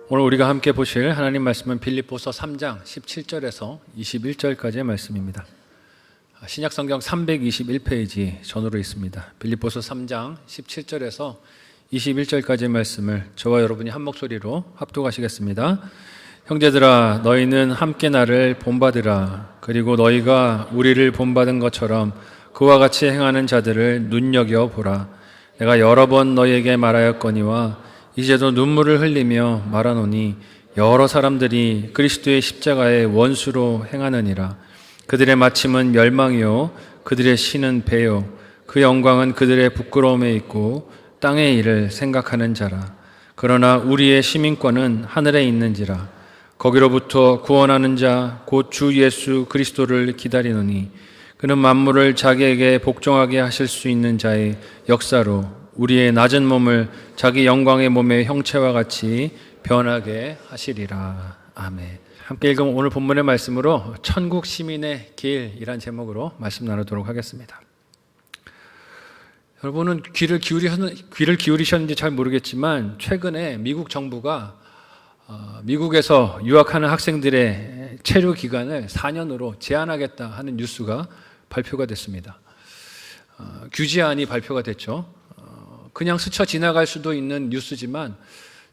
오늘 우리가 함께 보실 하나님 말씀은 빌립보서 3장 17절에서 21절까지의 말씀입니다. 신약성경 321페이지 전으로 있습니다. 빌립보서 3장 17절에서 21절까지의 말씀을 저와 여러분이 한 목소리로 합독하시겠습니다. 형제들아, 너희는 함께 나를 본받으라. 그리고 너희가 우리를 본받은 것처럼 그와 같이 행하는 자들을 눈여겨보라. 내가 여러 번 너희에게 말하였거니와 이제도 눈물을 흘리며 말하노니 여러 사람들이 그리스도의 십자가의 원수로 행하느니라. 그들의 마침은 멸망이요 그들의 신은 배요 그 영광은 그들의 부끄러움에 있고 땅의 일을 생각하는 자라. 그러나 우리의 시민권은 하늘에 있는지라. 거기로부터 구원하는 자 곧 주 예수 그리스도를 기다리노니 그는 만물을 자기에게 복종하게 하실 수 있는 자의 역사로 우리의 낮은 몸을 자기 영광의 몸의 형체와 같이 변하게 하시리라. 아멘. 함께 읽은 오늘 본문의 말씀으로 천국 시민의 길이란 제목으로 말씀 나누도록 하겠습니다. 여러분은 귀를 기울이셨는지 잘 모르겠지만 최근에 미국 정부가 미국에서 유학하는 학생들의 체류 기간을 4년으로 제한하겠다 하는 뉴스가 발표가 됐습니다. 규제안이 발표가 됐죠. 그냥 스쳐 지나갈 수도 있는 뉴스지만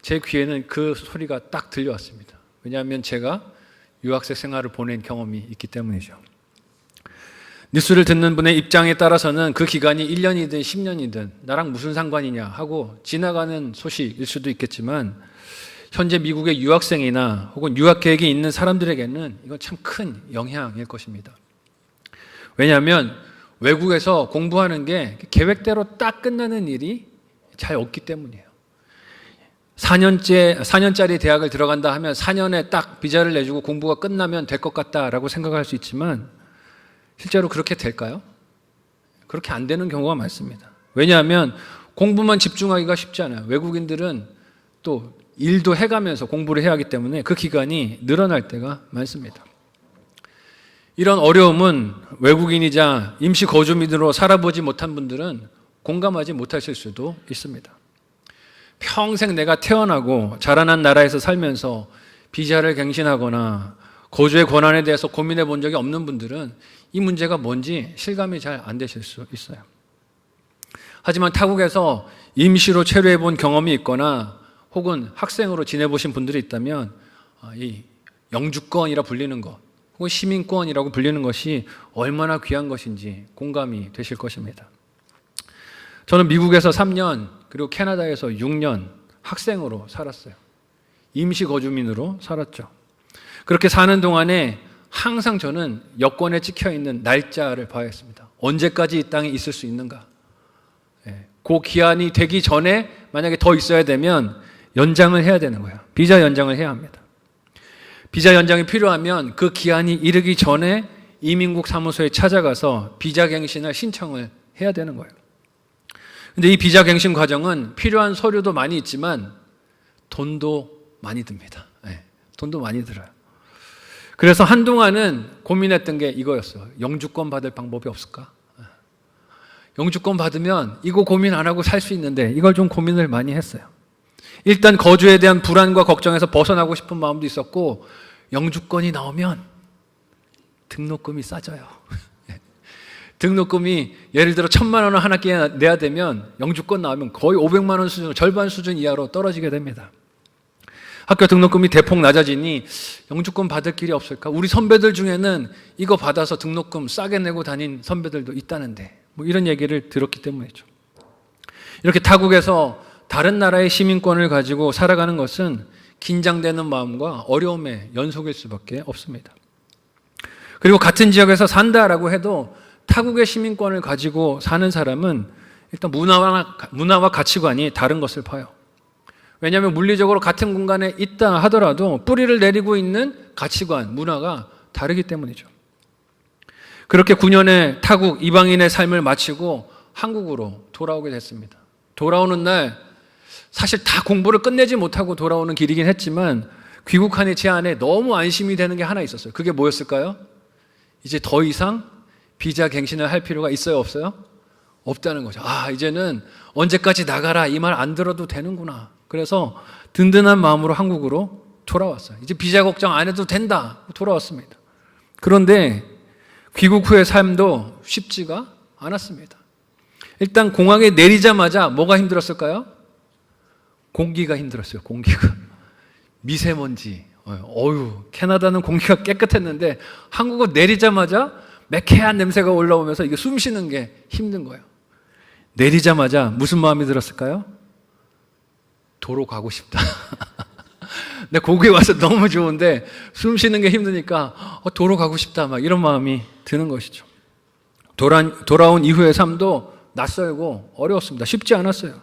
제 귀에는 그 소리가 딱 들려왔습니다. 왜냐하면 제가 유학생 생활을 보낸 경험이 있기 때문이죠. 뉴스를 듣는 분의 입장에 따라서는 그 기간이 1년이든 10년이든 나랑 무슨 상관이냐 하고 지나가는 소식일 수도 있겠지만 현재 미국의 유학생이나 혹은 유학 계획이 있는 사람들에게는 이건 참 큰 영향일 것입니다. 왜냐하면 외국에서 공부하는 게 계획대로 딱 끝나는 일이 잘 없기 때문이에요. 4년짜리 대학을 들어간다 하면 4년에 딱 비자를 내주고 공부가 끝나면 될 것 같다라고 생각할 수 있지만 실제로 그렇게 될까요? 그렇게 안 되는 경우가 많습니다. 왜냐하면 공부만 집중하기가 쉽지 않아요. 외국인들은 또 일도 해가면서 공부를 해야 하기 때문에 그 기간이 늘어날 때가 많습니다. 이런 어려움은 외국인이자 임시 거주민으로 살아보지 못한 분들은 공감하지 못하실 수도 있습니다. 평생 내가 태어나고 자라난 나라에서 살면서 비자를 갱신하거나 거주의 권한에 대해서 고민해 본 적이 없는 분들은 이 문제가 뭔지 실감이 잘 안 되실 수 있어요. 하지만 타국에서 임시로 체류해 본 경험이 있거나 혹은 학생으로 지내보신 분들이 있다면 이 영주권이라 불리는 것 혹은 시민권이라고 불리는 것이 얼마나 귀한 것인지 공감이 되실 것입니다. 저는 미국에서 3년 그리고 캐나다에서 6년 학생으로 살았어요. 임시 거주민으로 살았죠. 그렇게 사는 동안에 항상 저는 여권에 찍혀있는 날짜를 봐야 했습니다. 언제까지 이 땅에 있을 수 있는가. 그 기한이 되기 전에 만약에 더 있어야 되면 연장을 해야 되는 거예요. 비자 연장을 해야 합니다. 비자 연장이 필요하면 그 기한이 이르기 전에 이민국 사무소에 찾아가서 비자 갱신을 신청을 해야 되는 거예요. 근데 이 비자 갱신 과정은 필요한 서류도 많이 있지만 돈도 많이 듭니다. 돈도 많이 들어요. 그래서 한동안은 고민했던 게 이거였어요. 영주권 받을 방법이 없을까? 영주권 받으면 이거 고민 안 하고 살 수 있는데 이걸 좀 고민을 많이 했어요. 일단 거주에 대한 불안과 걱정에서 벗어나고 싶은 마음도 있었고 영주권이 나오면 등록금이 싸져요. 등록금이 예를 들어 1,000만 원을 한 학기에 내야 되면 영주권 나오면 거의 500만 원 수준, 절반 수준 이하로 떨어지게 됩니다. 학교 등록금이 대폭 낮아지니 영주권 받을 길이 없을까? 우리 선배들 중에는 이거 받아서 등록금 싸게 내고 다닌 선배들도 있다는데 뭐 이런 얘기를 들었기 때문이죠. 이렇게 타국에서 다른 나라의 시민권을 가지고 살아가는 것은 긴장되는 마음과 어려움의 연속일 수밖에 없습니다. 그리고 같은 지역에서 산다라고 해도 타국의 시민권을 가지고 사는 사람은 일단 문화와 가치관이 다른 것을 봐요. 왜냐하면 물리적으로 같은 공간에 있다 하더라도 뿌리를 내리고 있는 가치관, 문화가 다르기 때문이죠. 그렇게 9년의 타국 이방인의 삶을 마치고 한국으로 돌아오게 됐습니다. 돌아오는 날 사실 다 공부를 끝내지 못하고 돌아오는 길이긴 했지만 귀국하는 제 안에 너무 안심이 되는 게 하나 있었어요. 그게 뭐였을까요? 이제 더 이상 비자 갱신을 할 필요가 있어요, 없어요? 없다는 거죠. 이제는 언제까지 나가라 이 말 안 들어도 되는구나. 그래서 든든한 마음으로 한국으로 돌아왔어요. 이제 비자 걱정 안 해도 된다. 돌아왔습니다. 그런데 귀국 후의 삶도 쉽지가 않았습니다. 일단 공항에 내리자마자 뭐가 힘들었을까요? 공기가 힘들었어요. 공기가. 미세먼지. 캐나다는 공기가 깨끗했는데 한국은 내리자마자 매캐한 냄새가 올라오면서 이게 숨 쉬는 게 힘든 거예요. 내리자마자 무슨 마음이 들었을까요? 도로 가고 싶다. 근데 거기 와서 너무 좋은데 숨 쉬는 게 힘드니까 도로 가고 싶다. 막 이런 마음이 드는 것이죠. 돌아온 이후의 삶도 낯설고 어려웠습니다. 쉽지 않았어요.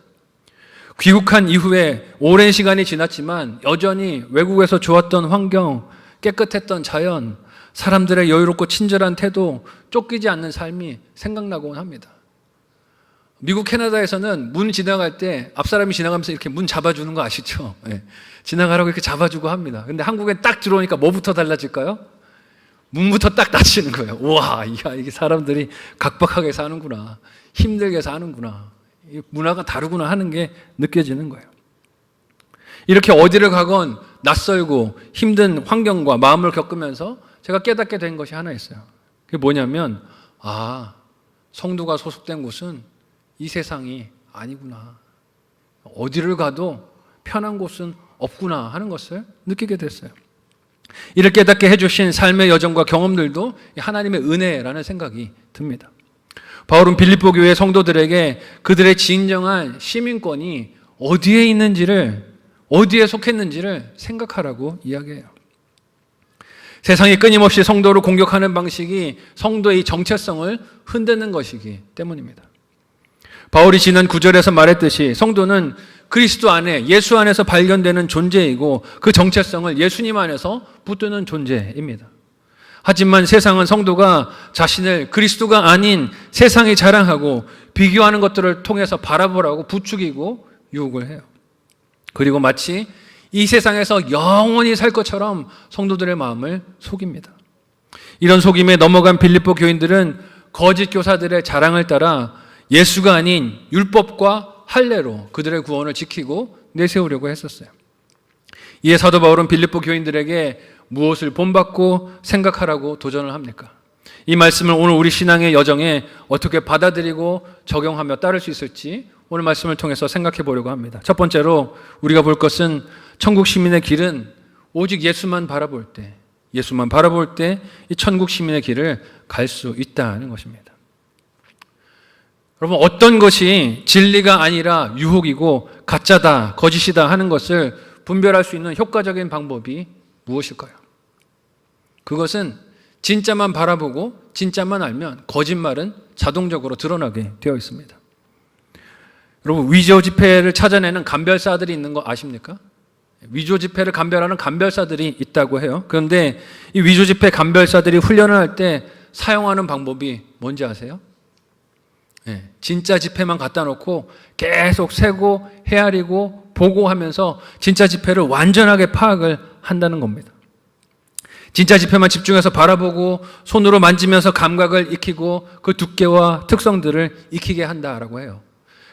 귀국한 이후에 오랜 시간이 지났지만 여전히 외국에서 좋았던 환경, 깨끗했던 자연, 사람들의 여유롭고 친절한 태도, 쫓기지 않는 삶이 생각나곤 합니다. 미국 캐나다에서는 문 지나갈 때 앞사람이 지나가면서 이렇게 문 잡아주는 거 아시죠? 네. 지나가라고 이렇게 잡아주고 합니다. 근데 한국에 딱 들어오니까 뭐부터 달라질까요? 문부터 딱 닫히는 거예요. 우와, 이게 사람들이 각박하게 사는구나. 힘들게 사는구나. 문화가 다르구나 하는 게 느껴지는 거예요. 이렇게 어디를 가건 낯설고 힘든 환경과 마음을 겪으면서 제가 깨닫게 된 것이 하나 있어요. 그게 뭐냐면, 성도가 소속된 곳은 이 세상이 아니구나. 어디를 가도 편한 곳은 없구나 하는 것을 느끼게 됐어요. 이를 깨닫게 해주신 삶의 여정과 경험들도 하나님의 은혜라는 생각이 듭니다. 바울은 빌립보 교회 성도들에게 그들의 진정한 시민권이 어디에 있는지를, 어디에 속했는지를 생각하라고 이야기해요. 세상이 끊임없이 성도를 공격하는 방식이 성도의 정체성을 흔드는 것이기 때문입니다. 바울이 지난 9절에서 말했듯이 성도는 그리스도 안에, 예수 안에서 발견되는 존재이고 그 정체성을 예수님 안에서 붙드는 존재입니다. 하지만 세상은 성도가 자신을 그리스도가 아닌 세상이 자랑하고 비교하는 것들을 통해서 바라보라고 부추기고 유혹을 해요. 그리고 마치 이 세상에서 영원히 살 것처럼 성도들의 마음을 속입니다. 이런 속임에 넘어간 빌립보 교인들은 거짓 교사들의 자랑을 따라 예수가 아닌 율법과 할례로 그들의 구원을 지키고 내세우려고 했었어요. 이에 사도 바울은 빌립보 교인들에게 무엇을 본받고 생각하라고 도전을 합니까? 이 말씀을 오늘 우리 신앙의 여정에 어떻게 받아들이고 적용하며 따를 수 있을지 오늘 말씀을 통해서 생각해 보려고 합니다. 첫 번째로 우리가 볼 것은 천국 시민의 길은 오직 예수만 바라볼 때 이 천국 시민의 길을 갈 수 있다는 것입니다. 여러분, 어떤 것이 진리가 아니라 유혹이고 가짜다, 거짓이다 하는 것을 분별할 수 있는 효과적인 방법이 무엇일까요? 그것은 진짜만 바라보고 진짜만 알면 거짓말은 자동적으로 드러나게 되어 있습니다. 여러분, 위조 지폐를 찾아내는 감별사들이 있는 거 아십니까? 위조 지폐를 감별하는 감별사들이 있다고 해요. 그런데 이 위조 지폐 감별사들이 훈련을 할 때 사용하는 방법이 뭔지 아세요? 진짜 지폐만 갖다 놓고 계속 세고 헤아리고 보고 하면서 진짜 지폐를 완전하게 파악을 한다는 겁니다. 진짜 지폐만 집중해서 바라보고 손으로 만지면서 감각을 익히고 그 두께와 특성들을 익히게 한다라고 해요.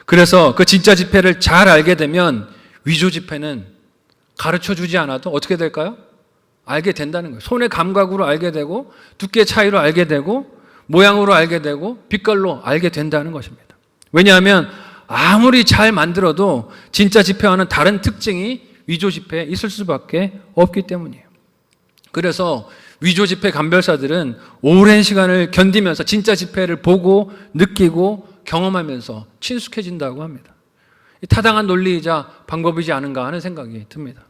그래서 그 진짜 지폐를 잘 알게 되면 위조 지폐는 가르쳐주지 않아도 어떻게 될까요? 알게 된다는 거예요. 손의 감각으로 알게 되고 두께 차이로 알게 되고 모양으로 알게 되고 빛깔로 알게 된다는 것입니다. 왜냐하면 아무리 잘 만들어도 진짜 지폐와는 다른 특징이 위조 지폐에 있을 수밖에 없기 때문이에요. 그래서 위조 지폐 감별사들은 오랜 시간을 견디면서 진짜 지폐를 보고 느끼고 경험하면서 친숙해진다고 합니다. 타당한 논리이자 방법이지 않은가 하는 생각이 듭니다.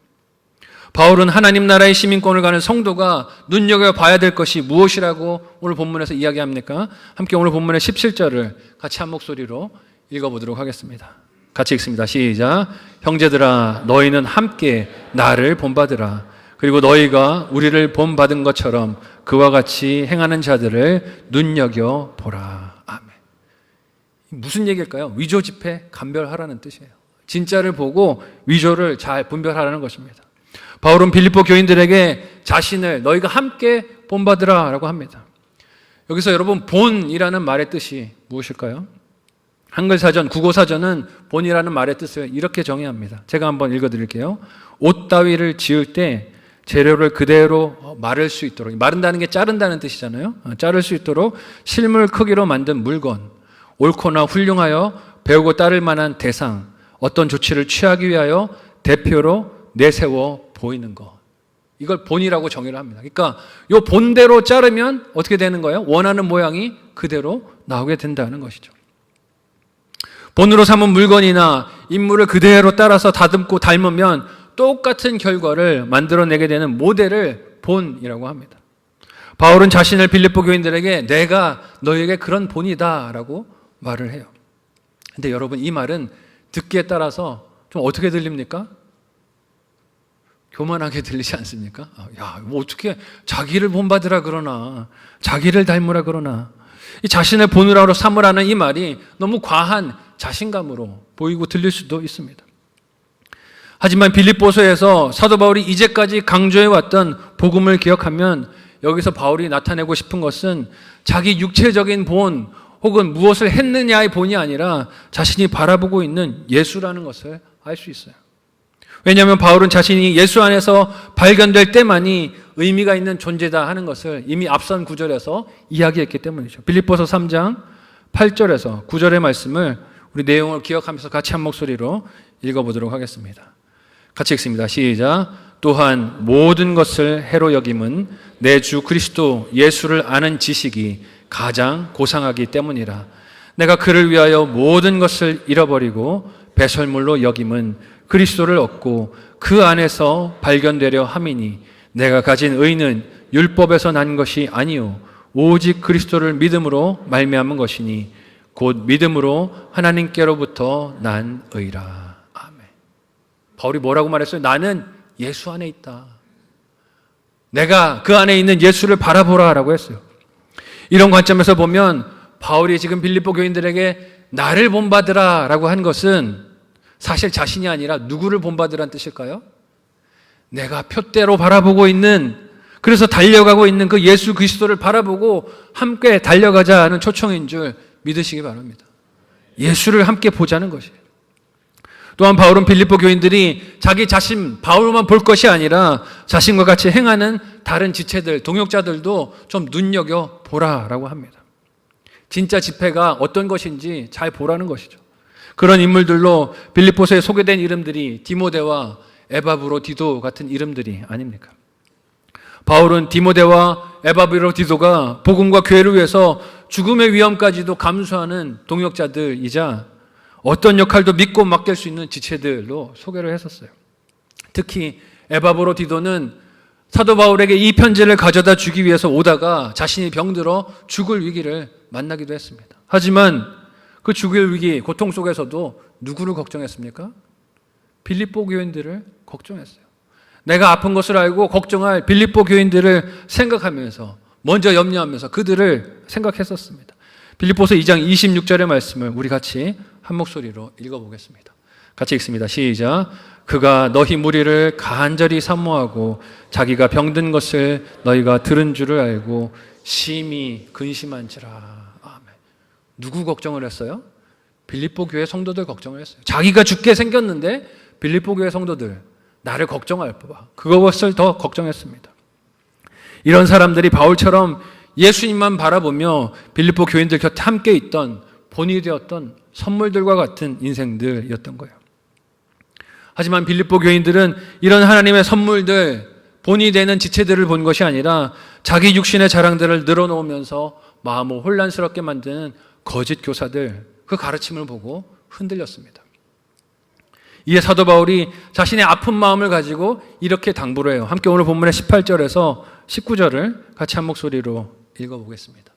바울은 하나님 나라의 시민권을 가는 성도가 눈여겨봐야 될 것이 무엇이라고 오늘 본문에서 이야기합니까? 함께 오늘 본문의 17절을 같이 한 목소리로 읽어보도록 하겠습니다. 같이 읽습니다. 시작. 형제들아, 너희는 함께 나를 본받으라. 그리고 너희가 우리를 본받은 것처럼 그와 같이 행하는 자들을 눈여겨보라. 아멘. 무슨 얘기일까요? 위조 지폐 감별하라는 뜻이에요. 진짜를 보고 위조를 잘 분별하라는 것입니다. 바울은 빌립보 교인들에게 자신을 너희가 함께 본받으라 라고 합니다. 여기서 여러분, 본이라는 말의 뜻이 무엇일까요? 한글 사전, 국어 사전은 본이라는 말의 뜻을 이렇게 정의합니다. 제가 한번 읽어드릴게요. 옷 따위를 지을 때 재료를 그대로 마를 수 있도록, 마른다는 게 자른다는 뜻이잖아요. 자를 수 있도록 실물 크기로 만든 물건, 옳거나 훌륭하여 배우고 따를 만한 대상, 어떤 조치를 취하기 위하여 대표로 내세워 보이는 것. 이걸 본이라고 정의를 합니다. 그러니까 이 본대로 자르면 어떻게 되는 거예요? 원하는 모양이 그대로 나오게 된다는 것이죠. 본으로 삼은 물건이나 인물을 그대로 따라서 다듬고 닮으면 똑같은 결과를 만들어내게 되는 모델을 본이라고 합니다. 바울은 자신을 빌립보 교인들에게 내가 너에게 그런 본이다 라고 말을 해요. 근데 여러분, 이 말은 듣기에 따라서 좀 어떻게 들립니까? 교만하게 들리지 않습니까? 야, 뭐 어떻게 자기를 본받으라 그러나, 자기를 닮으라 그러나. 이 자신을 본으로 삼으라는 이 말이 너무 과한 자신감으로 보이고 들릴 수도 있습니다. 하지만 빌립보서에서 사도 바울이 이제까지 강조해왔던 복음을 기억하면 여기서 바울이 나타내고 싶은 것은 자기 육체적인 본 혹은 무엇을 했느냐의 본이 아니라 자신이 바라보고 있는 예수라는 것을 알 수 있어요. 왜냐하면 바울은 자신이 예수 안에서 발견될 때만이 의미가 있는 존재다 하는 것을 이미 앞선 구절에서 이야기했기 때문이죠. 빌립보서 3장 8절에서 9절의 말씀을 우리 내용을 기억하면서 같이 한 목소리로 읽어보도록 하겠습니다. 같이 읽습니다. 시작. 또한 모든 것을 해로 여김은 내 주 그리스도 예수를 아는 지식이 가장 고상하기 때문이라. 내가 그를 위하여 모든 것을 잃어버리고 배설물로 여김은 그리스도를 얻고 그 안에서 발견되려 함이니 내가 가진 의는 율법에서 난 것이 아니요 오직 그리스도를 믿음으로 말미암은 것이니 곧 믿음으로 하나님께로부터 난 의라. 아멘. 바울이 뭐라고 말했어요? 나는 예수 안에 있다. 내가 그 안에 있는 예수를 바라보라 라고 했어요. 이런 관점에서 보면 바울이 지금 빌립보 교인들에게 나를 본받으라 라고 한 것은 사실 자신이 아니라 누구를 본받으라는 뜻일까요? 내가 표대로 바라보고 있는, 그래서 달려가고 있는 그 예수 그리스도를 바라보고 함께 달려가자 하는 초청인 줄 믿으시기 바랍니다. 예수를 함께 보자는 것이에요. 또한 바울은 빌립보 교인들이 자기 자신 바울만 볼 것이 아니라 자신과 같이 행하는 다른 지체들, 동역자들도 좀 눈여겨보라라고 합니다. 진짜 지폐가 어떤 것인지 잘 보라는 것이죠. 그런 인물들로 빌립보서에 소개된 이름들이 디모데와 에바브로디도 같은 이름들이 아닙니까? 바울은 디모데와 에바브로디도가 복음과 교회를 위해서 죽음의 위험까지도 감수하는 동역자들이자 어떤 역할도 믿고 맡길 수 있는 지체들로 소개를 했었어요. 특히 에바브로디도는 사도 바울에게 이 편지를 가져다 주기 위해서 오다가 자신이 병들어 죽을 위기를 만나기도 했습니다. 하지만 그 죽을 위기, 고통 속에서도 누구를 걱정했습니까? 빌립보 교인들을 걱정했어요. 내가 아픈 것을 알고 걱정할 빌립보 교인들을 생각하면서 먼저 염려하면서 그들을 생각했었습니다. 빌립보서 2장 26절의 말씀을 우리 같이 한 목소리로 읽어보겠습니다. 같이 읽습니다. 시작. 그가 너희 무리를 간절히 사모하고 자기가 병든 것을 너희가 들은 줄을 알고 심히 근심한지라. 누구 걱정을 했어요? 빌립보 교회 성도들 걱정을 했어요. 자기가 죽게 생겼는데 빌립보 교회 성도들 나를 걱정할 바 그것을 더 걱정했습니다. 이런 사람들이 바울처럼 예수님만 바라보며 빌립보 교인들 곁에 함께 있던 본이 되었던 선물들과 같은 인생들이었던 거예요. 하지만 빌립보 교인들은 이런 하나님의 선물들, 본이 되는 지체들을 본 것이 아니라 자기 육신의 자랑들을 늘어놓으면서 마음을 혼란스럽게 만드는 거짓 교사들, 그 가르침을 보고 흔들렸습니다. 이에 사도 바울이 자신의 아픈 마음을 가지고 이렇게 당부를 해요. 함께 오늘 본문의 18절에서 19절을 같이 한 목소리로 읽어보겠습니다.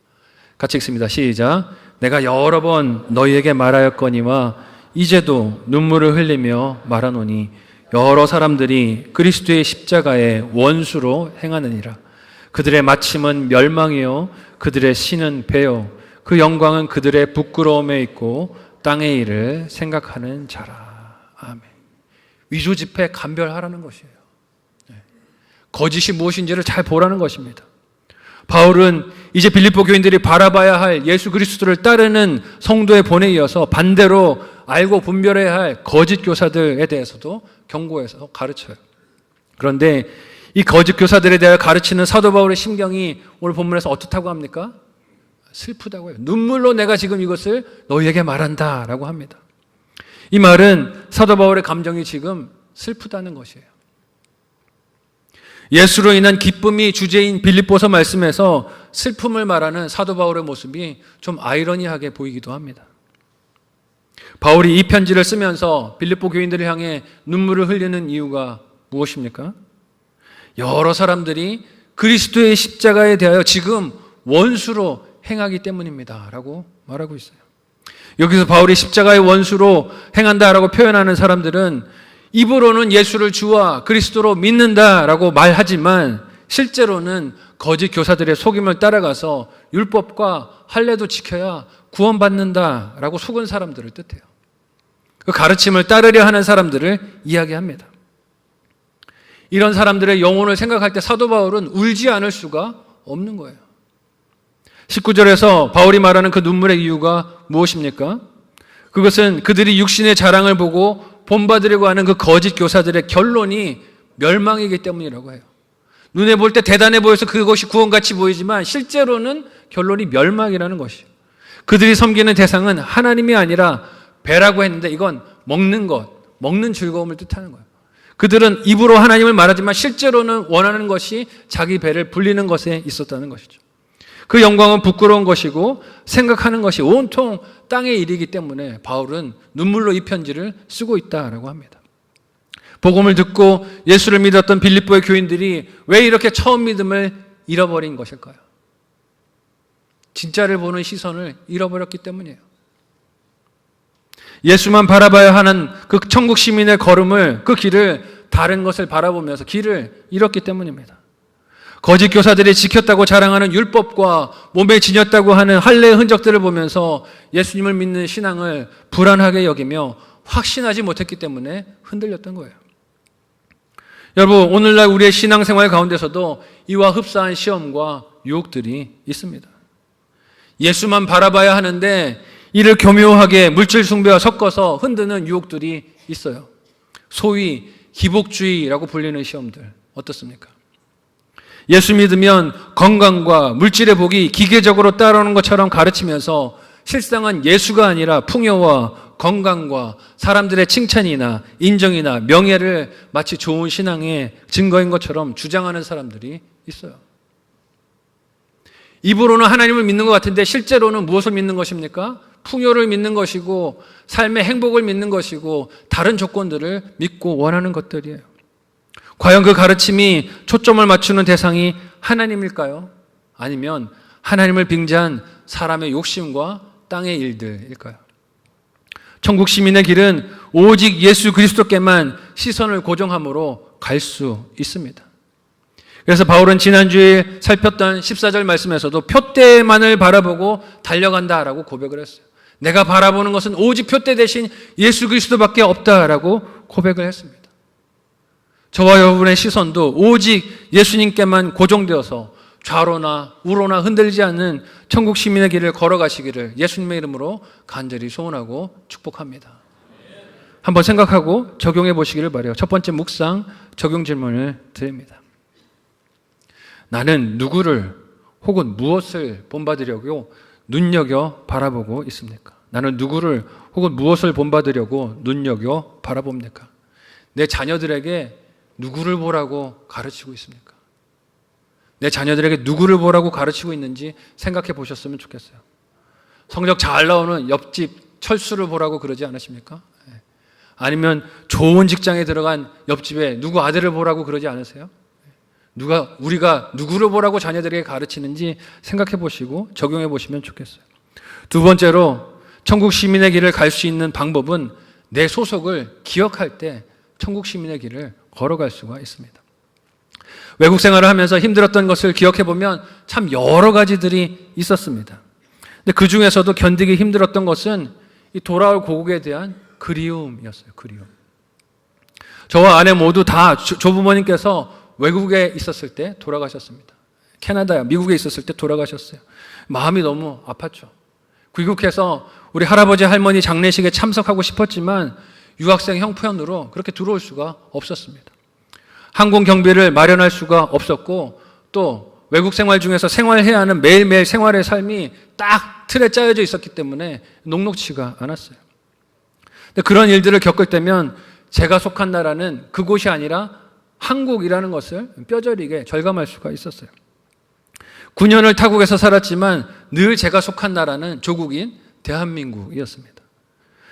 같이 읽습니다. 시작. 내가 여러 번 너희에게 말하였거니와 이제도 눈물을 흘리며 말하노니 여러 사람들이 그리스도의 십자가의 원수로 행하느니라. 그들의 마침은 멸망이요 그들의 신은 배요 그 영광은 그들의 부끄러움에 있고 땅의 일을 생각하는 자라. 아멘. 위조 지폐 감별하라는 것이에요. 거짓이 무엇인지를 잘 보라는 것입니다. 바울은 이제 빌립보 교인들이 바라봐야 할 예수 그리스도를 따르는 성도의 본에 이어서 반대로 알고 분별해야 할 거짓 교사들에 대해서도 경고해서 가르쳐요. 그런데 이 거짓 교사들에 대하여 가르치는 사도 바울의 심경이 오늘 본문에서 어떻다고 합니까? 슬프다고 해요. 눈물로 내가 지금 이것을 너희에게 말한다라고 합니다. 이 말은 사도 바울의 감정이 지금 슬프다는 것이에요. 예수로 인한 기쁨이 주제인 빌립보서 말씀에서 슬픔을 말하는 사도 바울의 모습이 좀 아이러니하게 보이기도 합니다. 바울이 이 편지를 쓰면서 빌립보 교인들을 향해 눈물을 흘리는 이유가 무엇입니까? 여러 사람들이 그리스도의 십자가에 대하여 지금 원수로 행하기 때문입니다 라고 말하고 있어요. 여기서 바울이 십자가의 원수로 행한다라고 표현하는 사람들은 입으로는 예수를 주와 그리스도로 믿는다라고 말하지만 실제로는 거짓 교사들의 속임을 따라가서 율법과 할례도 지켜야 구원받는다라고 속은 사람들을 뜻해요. 그 가르침을 따르려 하는 사람들을 이야기합니다. 이런 사람들의 영혼을 생각할 때 사도 바울은 울지 않을 수가 없는 거예요. 19절에서 바울이 말하는 그 눈물의 이유가 무엇입니까? 그것은 그들이 육신의 자랑을 보고 본받으려고 하는 그 거짓 교사들의 결론이 멸망이기 때문이라고 해요. 눈에 볼 때 대단해 보여서 그것이 구원같이 보이지만 실제로는 결론이 멸망이라는 것이에요. 그들이 섬기는 대상은 하나님이 아니라 배라고 했는데 이건 먹는 것, 먹는 즐거움을 뜻하는 거예요. 그들은 입으로 하나님을 말하지만 실제로는 원하는 것이 자기 배를 불리는 것에 있었다는 것이죠. 그 영광은 부끄러운 것이고 생각하는 것이 온통 땅의 일이기 때문에 바울은 눈물로 이 편지를 쓰고 있다라고 합니다. 복음을 듣고 예수를 믿었던 빌립보의 교인들이 왜 이렇게 처음 믿음을 잃어버린 것일까요? 진짜를 보는 시선을 잃어버렸기 때문이에요. 예수만 바라봐야 하는 그 천국 시민의 걸음을, 그 길을 다른 것을 바라보면서 길을 잃었기 때문입니다. 거짓 교사들이 지켰다고 자랑하는 율법과 몸에 지녔다고 하는 할례의 흔적들을 보면서 예수님을 믿는 신앙을 불안하게 여기며 확신하지 못했기 때문에 흔들렸던 거예요. 여러분, 오늘날 우리의 신앙생활 가운데서도 이와 흡사한 시험과 유혹들이 있습니다. 예수만 바라봐야 하는데 이를 교묘하게 물질 숭배와 섞어서 흔드는 유혹들이 있어요. 소위 기복주의라고 불리는 시험들 어떻습니까? 예수 믿으면 건강과 물질의 복이 기계적으로 따라오는 것처럼 가르치면서 실상은 예수가 아니라 풍요와 건강과 사람들의 칭찬이나 인정이나 명예를 마치 좋은 신앙의 증거인 것처럼 주장하는 사람들이 있어요. 입으로는 하나님을 믿는 것 같은데 실제로는 무엇을 믿는 것입니까? 풍요를 믿는 것이고 삶의 행복을 믿는 것이고 다른 조건들을 믿고 원하는 것들이에요. 과연 그 가르침이 초점을 맞추는 대상이 하나님일까요? 아니면 하나님을 빙자한 사람의 욕심과 땅의 일들일까요? 천국 시민의 길은 오직 예수 그리스도께만 시선을 고정함으로 갈 수 있습니다. 그래서 바울은 지난주에 살폈던 14절 말씀에서도 표대만을 바라보고 달려간다라고 고백을 했어요. 내가 바라보는 것은 오직 표대 대신 예수 그리스도밖에 없다라고 고백을 했습니다. 저와 여러분의 시선도 오직 예수님께만 고정되어서 좌로나 우로나 흔들리지 않는 천국 시민의 길을 걸어가시기를 예수님의 이름으로 간절히 소원하고 축복합니다. 한번 생각하고 적용해 보시기를 바라요. 첫 번째 묵상 적용 질문을 드립니다. 나는 누구를 혹은 무엇을 본받으려고 눈여겨 바라보고 있습니까? 나는 누구를 혹은 무엇을 본받으려고 눈여겨 바라봅니까? 내 자녀들에게 누구를 보라고 가르치고 있습니까? 내 자녀들에게 누구를 보라고 가르치고 있는지 생각해 보셨으면 좋겠어요. 성적 잘 나오는 옆집 철수를 보라고 그러지 않으십니까? 아니면 좋은 직장에 들어간 옆집에 누구 아들을 보라고 그러지 않으세요? 우리가 누구를 보라고 자녀들에게 가르치는지 생각해 보시고 적용해 보시면 좋겠어요. 두 번째로 천국 시민의 길을 갈 수 있는 방법은 내 소속을 기억할 때 천국 시민의 길을 걸어갈 수가 있습니다. 외국 생활을 하면서 힘들었던 것을 기억해 보면 참 여러 가지들이 있었습니다. 근데 그 중에서도 견디기 힘들었던 것은 이 돌아올 고국에 대한 그리움이었어요. 그리움. 저와 아내 모두 다 조부모님께서 외국에 있었을 때 돌아가셨습니다. 캐나다, 미국에 있었을 때 돌아가셨어요. 마음이 너무 아팠죠. 귀국해서 우리 할아버지 할머니 장례식에 참석하고 싶었지만 유학생 형편으로 그렇게 들어올 수가 없었습니다. 항공 경비를 마련할 수가 없었고 또 외국 생활 중에서 생활해야 하는 매일매일 생활의 삶이 딱 틀에 짜여져 있었기 때문에 녹록치가 않았어요. 근데 그런 일들을 겪을 때면 제가 속한 나라는 그곳이 아니라 한국이라는 것을 뼈저리게 절감할 수가 있었어요. 9년을 타국에서 살았지만 늘 제가 속한 나라는 조국인 대한민국이었습니다.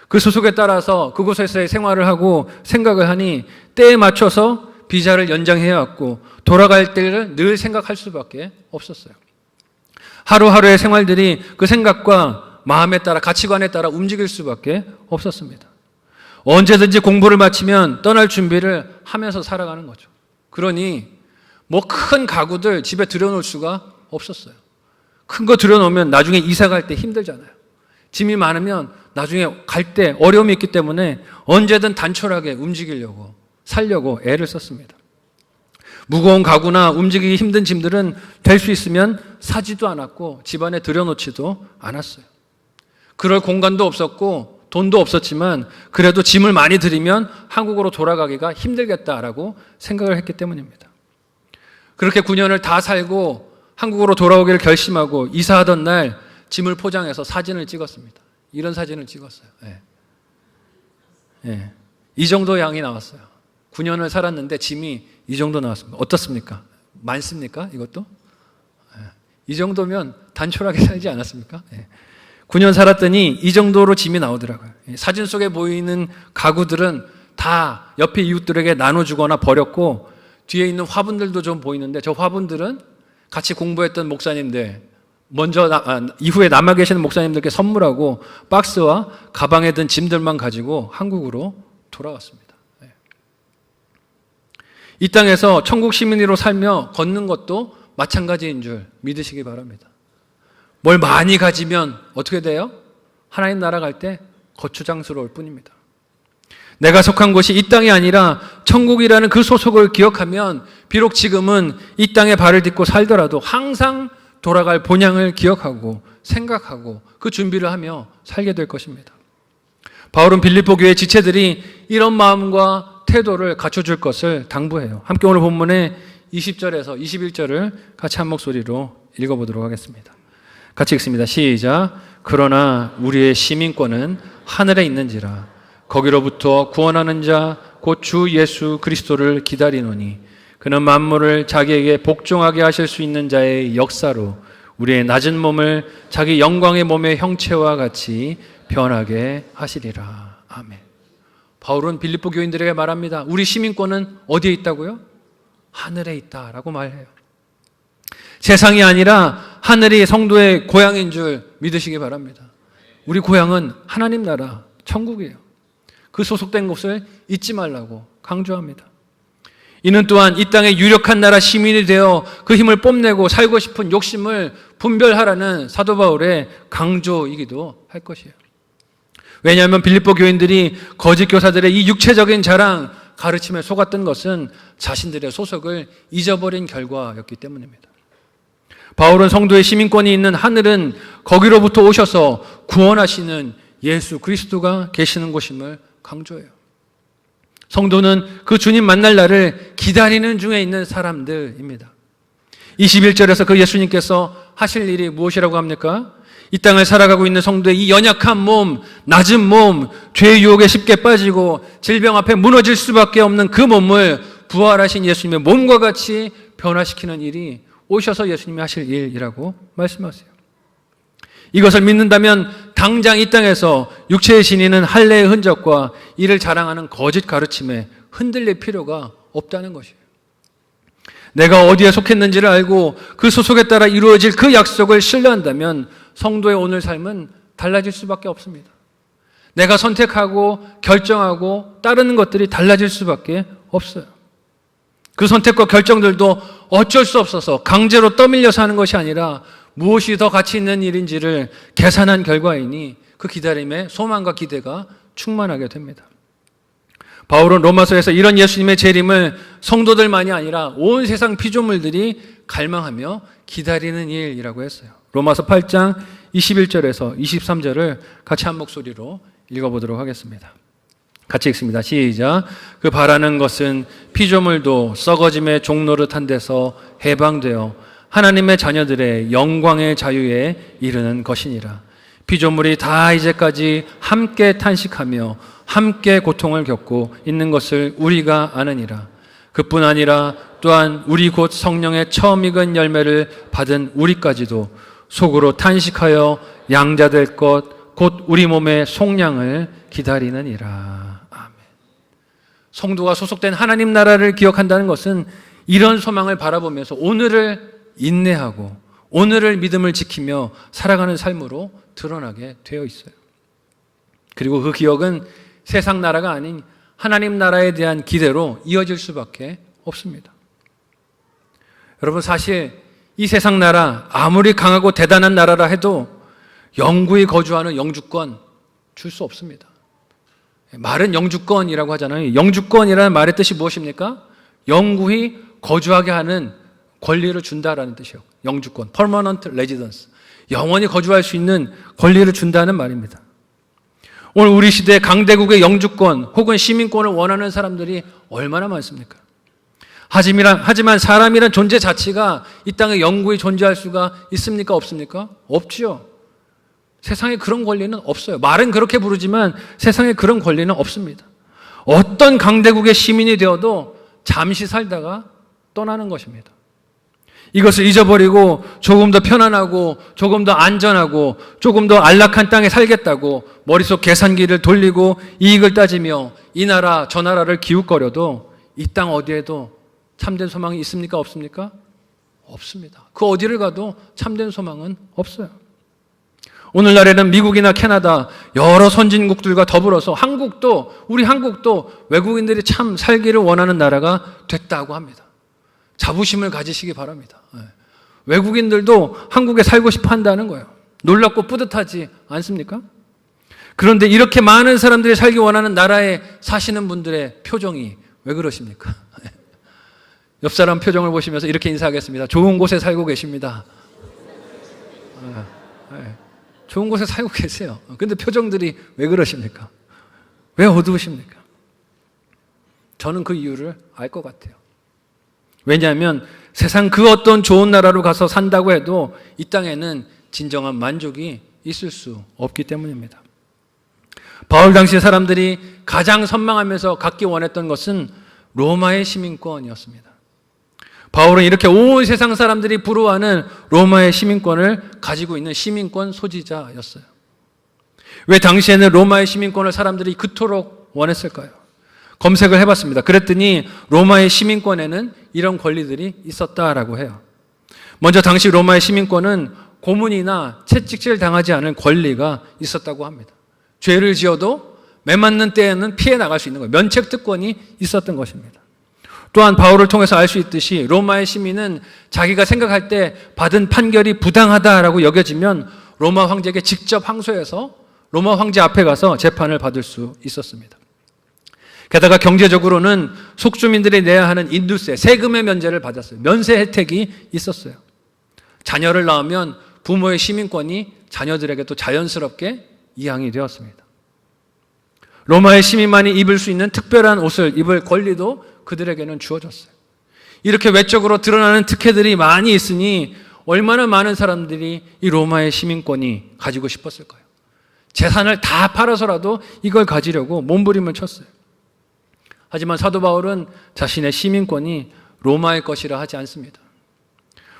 그 소속에 따라서 그곳에서의 생활을 하고 생각을 하니 때에 맞춰서 비자를 연장해야 했고 돌아갈 때를 늘 생각할 수밖에 없었어요. 하루하루의 생활들이 그 생각과 마음에 따라 가치관에 따라 움직일 수밖에 없었습니다. 언제든지 공부를 마치면 떠날 준비를 하면서 살아가는 거죠. 그러니 뭐 큰 가구들 집에 들여놓을 수가 없었어요. 큰 거 들여놓으면 나중에 이사 갈 때 힘들잖아요. 짐이 많으면 나중에 갈 때 어려움이 있기 때문에 언제든 단촐하게 움직이려고 살려고 애를 썼습니다. 무거운 가구나 움직이기 힘든 짐들은 될 수 있으면 사지도 않았고 집안에 들여놓지도 않았어요. 그럴 공간도 없었고 돈도 없었지만 그래도 짐을 많이 들이면 한국으로 돌아가기가 힘들겠다라고 생각을 했기 때문입니다. 그렇게 9년을 다 살고 한국으로 돌아오기를 결심하고 이사하던 날 짐을 포장해서 사진을 찍었습니다. 이런 사진을 찍었어요. 이 정도 양이 나왔어요. 9년을 살았는데 짐이 이 정도 나왔습니다. 어떻습니까? 많습니까? 이것도? 이 정도면 단촐하게 살지 않았습니까? 9년 살았더니 이 정도로 짐이 나오더라고요. 사진 속에 보이는 가구들은 다 옆에 이웃들에게 나눠주거나 버렸고 뒤에 있는 화분들도 좀 보이는데 저 화분들은 같이 공부했던 목사님들 이후에 남아 계시는 목사님들께 선물하고 박스와 가방에 든 짐들만 가지고 한국으로 돌아왔습니다. 이 땅에서 천국 시민으로 살며 걷는 것도 마찬가지인 줄 믿으시기 바랍니다. 뭘 많이 가지면 어떻게 돼요? 하나님 나라 갈 때 거추장스러울 뿐입니다. 내가 속한 곳이 이 땅이 아니라 천국이라는 그 소속을 기억하면 비록 지금은 이 땅에 발을 딛고 살더라도 항상 돌아갈 본향을 기억하고 생각하고 그 준비를 하며 살게 될 것입니다. 바울은 빌립보 교회 지체들이 이런 마음과 태도를 갖춰줄 것을 당부해요. 함께 오늘 본문의 20절에서 21절을 같이 한 목소리로 읽어보도록 하겠습니다. 같이 읽습니다. 시작. 그러나 우리의 시민권은 하늘에 있는지라 거기로부터 구원하는 자 곧 주 예수 그리스도를 기다리노니 그는 만물을 자기에게 복종하게 하실 수 있는 자의 역사로 우리의 낮은 몸을 자기 영광의 몸의 형체와 같이 변하게 하시리라. 아멘. 바울은 빌립보 교인들에게 말합니다. 우리 시민권은 어디에 있다고요? 하늘에 있다라고 말해요. 세상이 아니라 하늘이 성도의 고향인 줄 믿으시기 바랍니다. 우리 고향은 하나님 나라, 천국이에요. 그 소속된 곳을 잊지 말라고 강조합니다. 이는 또한 이 땅의 유력한 나라 시민이 되어 그 힘을 뽐내고 살고 싶은 욕심을 분별하라는 사도 바울의 강조이기도 할 것이에요. 왜냐하면 빌립보 교인들이 거짓 교사들의 이 육체적인 자랑, 가르침에 속았던 것은 자신들의 소속을 잊어버린 결과였기 때문입니다. 바울은 성도의 시민권이 있는 하늘은 거기로부터 오셔서 구원하시는 예수 그리스도가 계시는 곳임을 강조해요. 성도는 그 주님 만날 날을 기다리는 중에 있는 사람들입니다. 21절에서 그 예수님께서 하실 일이 무엇이라고 합니까? 이 땅을 살아가고 있는 성도의 이 연약한 몸, 낮은 몸, 죄의 유혹에 쉽게 빠지고 질병 앞에 무너질 수밖에 없는 그 몸을 부활하신 예수님의 몸과 같이 변화시키는 일이 오셔서 예수님이 하실 일이라고 말씀하세요. 이것을 믿는다면 당장 이 땅에서 육체의 지니는 할례의 흔적과 이를 자랑하는 거짓 가르침에 흔들릴 필요가 없다는 것이에요. 내가 어디에 속했는지를 알고 그 소속에 따라 이루어질 그 약속을 신뢰한다면 성도의 오늘 삶은 달라질 수밖에 없습니다. 내가 선택하고 결정하고 따르는 것들이 달라질 수밖에 없어요. 그 선택과 결정들도 어쩔 수 없어서 강제로 떠밀려서 하는 것이 아니라 무엇이 더 가치 있는 일인지를 계산한 결과이니 그 기다림에 소망과 기대가 충만하게 됩니다. 바울은 로마서에서 이런 예수님의 재림을 성도들만이 아니라 온 세상 피조물들이 갈망하며 기다리는 일이라고 했어요. 로마서 8장 21절에서 23절을 같이 한 목소리로 읽어보도록 하겠습니다. 같이 읽습니다. 시작. 그 바라는 것은 피조물도 썩어짐의 종노릇한 데서 해방되어 하나님의 자녀들의 영광의 자유에 이르는 것이니라. 피조물이 다 이제까지 함께 탄식하며 함께 고통을 겪고 있는 것을 우리가 아느니라. 그뿐 아니라 또한 우리 곧 성령의 처음 익은 열매를 받은 우리까지도 속으로 탄식하여 양자될 것 곧 우리 몸의 속량을 기다리느니라. 아멘. 성도가 소속된 하나님 나라를 기억한다는 것은 이런 소망을 바라보면서 오늘을 인내하고 오늘을 믿음을 지키며 살아가는 삶으로 드러나게 되어 있어요. 그리고 그 기억은 세상 나라가 아닌 하나님 나라에 대한 기대로 이어질 수밖에 없습니다. 여러분, 사실 이 세상 나라 아무리 강하고 대단한 나라라 해도 영구히 거주하는 영주권 줄 수 없습니다. 말은 영주권이라고 하잖아요. 영주권이라는 말의 뜻이 무엇입니까? 영구히 거주하게 하는 권리를 준다라는 뜻이에요. 영주권, permanent residence, 영원히 거주할 수 있는 권리를 준다는 말입니다. 오늘 우리 시대에 강대국의 영주권 혹은 시민권을 원하는 사람들이 얼마나 많습니까? 하지만 사람이란 존재 자체가 이 땅에 영구히 존재할 수가 있습니까? 없습니까? 없지요. 세상에 그런 권리는 없어요. 말은 그렇게 부르지만 세상에 그런 권리는 없습니다. 어떤 강대국의 시민이 되어도 잠시 살다가 떠나는 것입니다. 이것을 잊어버리고 조금 더 편안하고 조금 더 안전하고 조금 더 안락한 땅에 살겠다고 머릿속 계산기를 돌리고 이익을 따지며 이 나라 저 나라를 기웃거려도 이 땅 어디에도 참된 소망이 있습니까? 없습니까? 없습니다. 그 어디를 가도 참된 소망은 없어요. 오늘날에는 미국이나 캐나다 여러 선진국들과 더불어서 우리 한국도 외국인들이 참 살기를 원하는 나라가 됐다고 합니다. 자부심을 가지시기 바랍니다. 외국인들도 한국에 살고 싶어 한다는 거예요. 놀랍고 뿌듯하지 않습니까? 그런데 이렇게 많은 사람들이 살기 원하는 나라에 사시는 분들의 표정이 왜 그러십니까? 옆 사람 표정을 보시면서 이렇게 인사하겠습니다. 좋은 곳에 살고 계십니다. 좋은 곳에 살고 계세요. 근데 표정들이 왜 그러십니까? 왜 어두우십니까? 저는 그 이유를 알 것 같아요. 왜냐하면 세상 그 어떤 좋은 나라로 가서 산다고 해도 이 땅에는 진정한 만족이 있을 수 없기 때문입니다. 바울 당시 사람들이 가장 선망하면서 갖기 원했던 것은 로마의 시민권이었습니다. 바울은 이렇게 온 세상 사람들이 부러워하는 로마의 시민권을 가지고 있는 시민권 소지자였어요. 왜 당시에는 로마의 시민권을 사람들이 그토록 원했을까요? 검색을 해봤습니다. 그랬더니 로마의 시민권에는 이런 권리들이 있었다라고 해요. 먼저 당시 로마의 시민권은 고문이나 채찍질 당하지 않을 권리가 있었다고 합니다. 죄를 지어도 매맞는 때에는 피해 나갈 수 있는 거예요. 면책특권이 있었던 것입니다. 또한 바울을 통해서 알 수 있듯이 로마의 시민은 자기가 생각할 때 받은 판결이 부당하다라고 여겨지면 로마 황제에게 직접 항소해서 로마 황제 앞에 가서 재판을 받을 수 있었습니다. 게다가 경제적으로는 속주민들이 내야 하는 인두세, 세금의 면제를 받았어요. 면세 혜택이 있었어요. 자녀를 낳으면 부모의 시민권이 자녀들에게 또 자연스럽게 이양이 되었습니다. 로마의 시민만이 입을 수 있는 특별한 옷을 입을 권리도 그들에게는 주어졌어요. 이렇게 외적으로 드러나는 특혜들이 많이 있으니 얼마나 많은 사람들이 이 로마의 시민권이 가지고 싶었을까요? 재산을 다 팔아서라도 이걸 가지려고 몸부림을 쳤어요. 하지만 사도 바울은 자신의 시민권이 로마의 것이라 하지 않습니다.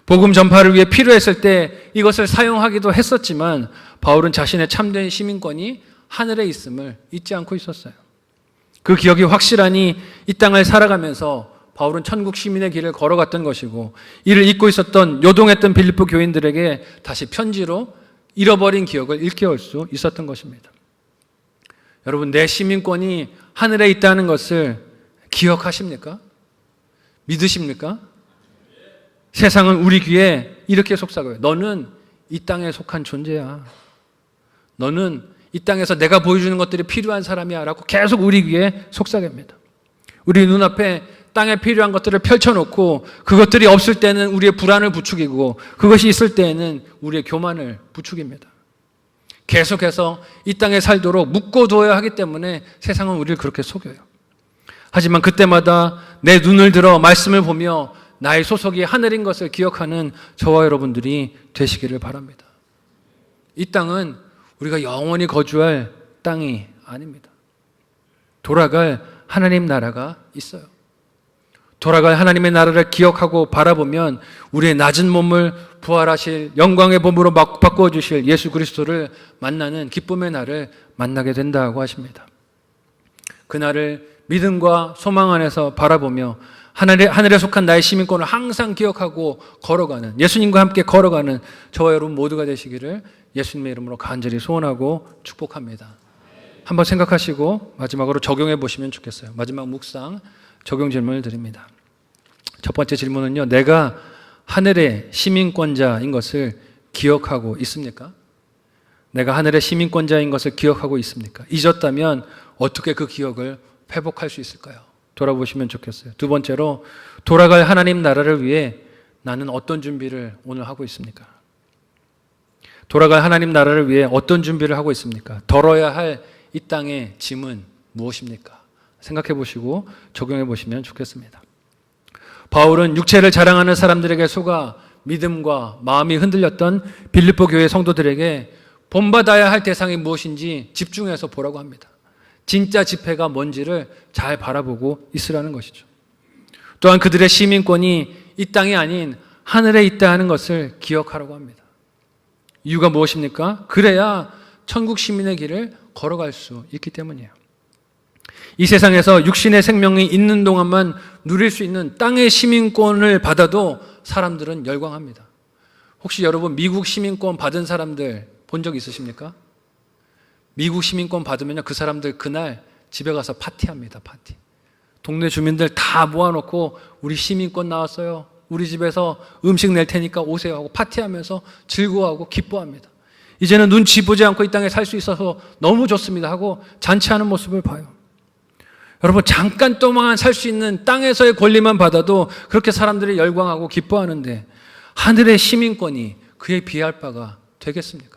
복음 전파를 위해 필요했을 때 이것을 사용하기도 했었지만 바울은 자신의 참된 시민권이 하늘에 있음을 잊지 않고 있었어요. 그 기억이 확실하니 이 땅을 살아가면서 바울은 천국 시민의 길을 걸어갔던 것이고 이를 잊고 있었던 요동했던 빌립보 교인들에게 다시 편지로 잃어버린 기억을 일깨울 수 있었던 것입니다. 여러분, 내 시민권이 하늘에 있다는 것을 기억하십니까? 믿으십니까? 세상은 우리 귀에 이렇게 속삭여요. 너는 이 땅에 속한 존재야. 너는 이 땅에서 내가 보여주는 것들이 필요한 사람이야 라고 계속 우리 귀에 속삭입니다. 우리 눈앞에 땅에 필요한 것들을 펼쳐놓고 그것들이 없을 때는 우리의 불안을 부추기고 그것이 있을 때에는 우리의 교만을 부추깁니다. 계속해서 이 땅에 살도록 묶어두어야 하기 때문에 세상은 우리를 그렇게 속여요. 하지만 그때마다 내 눈을 들어 말씀을 보며 나의 소속이 하늘인 것을 기억하는 저와 여러분들이 되시기를 바랍니다. 이 땅은 우리가 영원히 거주할 땅이 아닙니다. 돌아갈 하나님 나라가 있어요. 돌아갈 하나님의 나라를 기억하고 바라보면 우리의 낮은 몸을 부활하실 영광의 몸으로 바꾸어 주실 예수 그리스도를 만나는 기쁨의 날을 만나게 된다고 하십니다. 그날을 믿음과 소망 안에서 바라보며 하늘에 속한 나의 시민권을 항상 기억하고 걸어가는, 예수님과 함께 걸어가는 저와 여러분 모두가 되시기를 예수님의 이름으로 간절히 소원하고 축복합니다. 한번 생각하시고 마지막으로 적용해 보시면 좋겠어요. 마지막 묵상 적용 질문을 드립니다. 첫 번째 질문은요, 내가 하늘의 시민권자인 것을 기억하고 있습니까? 내가 하늘의 시민권자인 것을 기억하고 있습니까? 잊었다면 어떻게 그 기억을 회복할 수 있을까요? 돌아보시면 좋겠어요. 두 번째로, 돌아갈 하나님 나라를 위해 나는 어떤 준비를 오늘 하고 있습니까? 돌아갈 하나님 나라를 위해 어떤 준비를 하고 있습니까? 덜어야 할 이 땅의 짐은 무엇입니까? 생각해 보시고 적용해 보시면 좋겠습니다. 바울은 육체를 자랑하는 사람들에게 속아 믿음과 마음이 흔들렸던 빌립보 교회 성도들에게 본받아야 할 대상이 무엇인지 집중해서 보라고 합니다. 진짜 지폐가 뭔지를 잘 바라보고 있으라는 것이죠. 또한 그들의 시민권이 이 땅이 아닌 하늘에 있다 하는 것을 기억하라고 합니다. 이유가 무엇입니까? 그래야 천국 시민의 길을 걸어갈 수 있기 때문이에요. 이 세상에서 육신의 생명이 있는 동안만 누릴 수 있는 땅의 시민권을 받아도 사람들은 열광합니다. 혹시 여러분 미국 시민권 받은 사람들 본 적 있으십니까? 미국 시민권 받으면 그 사람들 그날 집에 가서 파티합니다. 파티. 동네 주민들 다 모아놓고 우리 시민권 나왔어요. 우리 집에서 음식 낼 테니까 오세요 하고 파티하면서 즐거워하고 기뻐합니다. 이제는 눈치 보지 않고 이 땅에 살 수 있어서 너무 좋습니다 하고 잔치하는 모습을 봐요. 여러분 잠깐 동안 살 수 있는 땅에서의 권리만 받아도 그렇게 사람들이 열광하고 기뻐하는데 하늘의 시민권이 그에 비할 바가 되겠습니까?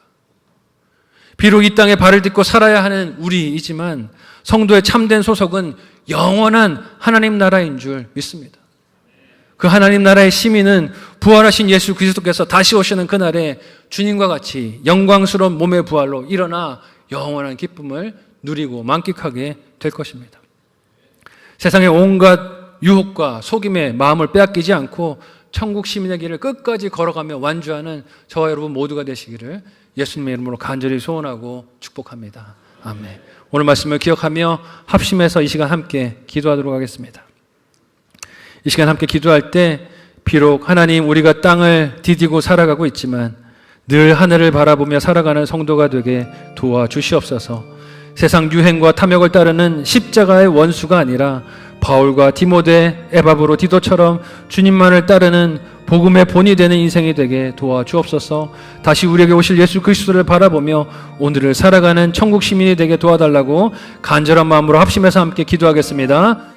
비록 이 땅에 발을 딛고 살아야 하는 우리이지만 성도의 참된 소속은 영원한 하나님 나라인 줄 믿습니다. 그 하나님 나라의 시민은 부활하신 예수 그리스도께서 다시 오시는 그날에 주님과 같이 영광스러운 몸의 부활로 일어나 영원한 기쁨을 누리고 만끽하게 될 것입니다. 세상의 온갖 유혹과 속임의 마음을 빼앗기지 않고 천국 시민의 길을 끝까지 걸어가며 완주하는 저와 여러분 모두가 되시기를 예수님의 이름으로 간절히 소원하고 축복합니다. 아멘. 오늘 말씀을 기억하며 합심해서 이 시간 함께 기도하도록 하겠습니다. 이 시간 함께 기도할 때 비록 하나님 우리가 땅을 디디고 살아가고 있지만 늘 하늘을 바라보며 살아가는 성도가 되게 도와주시옵소서. 세상 유행과 탐욕을 따르는 십자가의 원수가 아니라 바울과 디모데, 에바브로, 디도처럼 주님만을 따르는 복음의 본이 되는 인생이 되게 도와주옵소서. 다시 우리에게 오실 예수 그리스도를 바라보며 오늘을 살아가는 천국 시민이 되게 도와달라고 간절한 마음으로 합심해서 함께 기도하겠습니다.